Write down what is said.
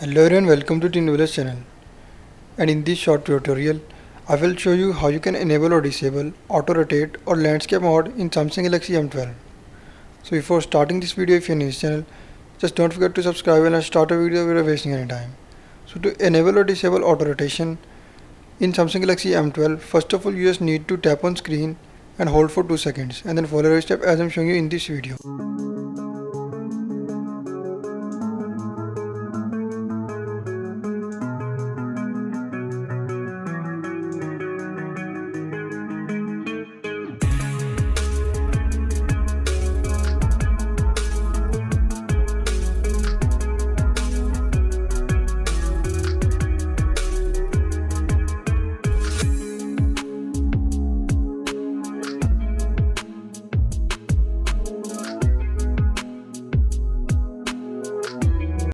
Hello everyone, welcome to Teen Village channel, and in this short tutorial I will show you how you can enable or disable auto rotate or landscape mode in Samsung Galaxy M12. So before starting this video, if you are new to this channel, just don't forget to subscribe and start a video without wasting any time. So to enable or disable auto rotation in Samsung Galaxy M12, first of all you just need to tap on screen and hold for 2 seconds and then follow the step as I am showing you in this video.